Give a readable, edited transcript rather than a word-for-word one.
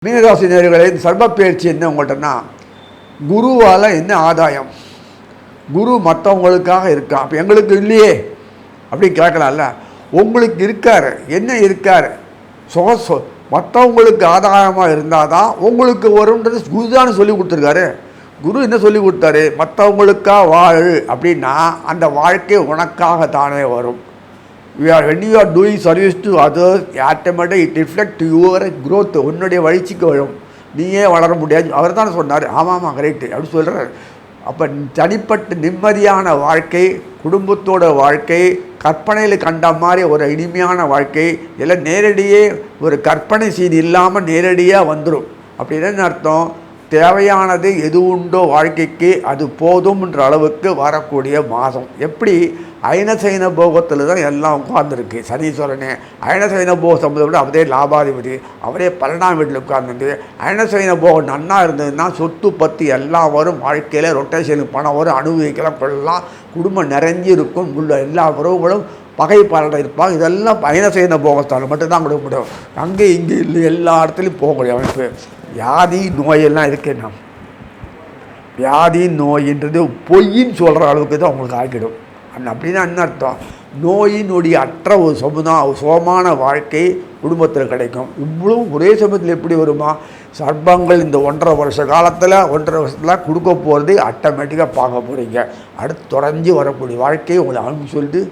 மீனராசி நேயர்களே, இந்த சர்ப பயிற்சி என்ன உங்கள்கிட்டனா, குருவால் என்ன ஆதாயம்? குரு மற்றவங்களுக்காக இருக்கா, அப்போ எங்களுக்கு இல்லையே அப்படின்னு கேட்கலாம்ல. உங்களுக்கு இருக்கார், என்ன இருக்கார்? மற்றவங்களுக்கு ஆதாயமாக இருந்தால் தான் உங்களுக்கு வரும்ன்றது குரு தானே சொல்லி கொடுத்துருக்காரு. குரு என்ன சொல்லி கொடுத்தாரு? மற்றவங்களுக்காக வாழ் அப்படின்னா அந்த வாழ்க்கை உனக்காக தானே வரும். when you are doing service to others, automatically it reflects your growth. உன்னுடைய வளர்ச்சிக்கு வரும், நீயே வளர முடியாது. அவர் தானே சொன்னார். ஆமாம் கரெக்டு அப்படி சொல்கிறார். அப்போ தனிப்பட்ட நிம்மதியான வாழ்க்கை, குடும்பத்தோட வாழ்க்கை, கற்பனையில் கண்ட மாதிரி ஒரு இனிமையான வாழ்க்கை எல்லாம் நேரடியே ஒரு கற்பனை சீன் இல்லாமல் நேரடியாக வந்துடும். அப்படின்னு அர்த்தம், தேவையானது எது உண்டோ வாழ்க்கைக்கு அது போதும்ன்ற அளவுக்கு வரக்கூடிய மாதம். எப்படி அயனசைன போகத்தில் தான் எல்லாம் உட்கார்ந்துருக்கு. சனீஸ்வரனே அயனசைன போக சம்பந்தம் விட அவரே லாபாதிபதி, அவரே 12ஆம் வீட்டில் உட்கார்ந்துட்டு அயனசைன போகம் நன்னா இருந்ததுன்னா சொத்து பற்றி எல்லாம் வரும். வாழ்க்கையில் ரொட்டேஷனுக்கு பணம் வரும், அனுபவிக்கலாம், கொள்ளலாம், குடும்பம் நிறைஞ்சி இருக்கும், உள்ள எல்லா உறவுகளும் பகை பாலட இருப்பாங்க. இதெல்லாம் அயனசைன போகத்தால் மட்டும்தான் கொடுக்க முடியும். அங்கே இங்கே இல்லை, எல்லா இடத்துலையும் போகக்கூடிய அமைப்பு. வியாதி நோயெல்லாம் இருக்குன்னா, வியாதி நோயின்றது பொய்ன்னு சொல்கிற அளவுக்கு தான் உங்களுக்கு ஆக்கிடும். அப்படின்னா என்ன அர்த்தம்? நோயினுடைய அற்ற ஒரு சுகமான வாழ்க்கை குடும்பத்தில் கிடைக்கும். இவ்வளவும் ஒரே சமயத்தில் எப்படி வருமா? சர்ப்பங்கள் இந்த 1.5 வருஷ காலத்தில் 1.5 வருஷத்தில் கொடுக்க போகிறது ஆட்டோமேட்டிக்காக பார்க்க போகிறீங்க. அடுத்து தொடர்ந்து வரக்கூடிய வாழ்க்கையை உங்களை அனுப்பி சொல்லிட்டு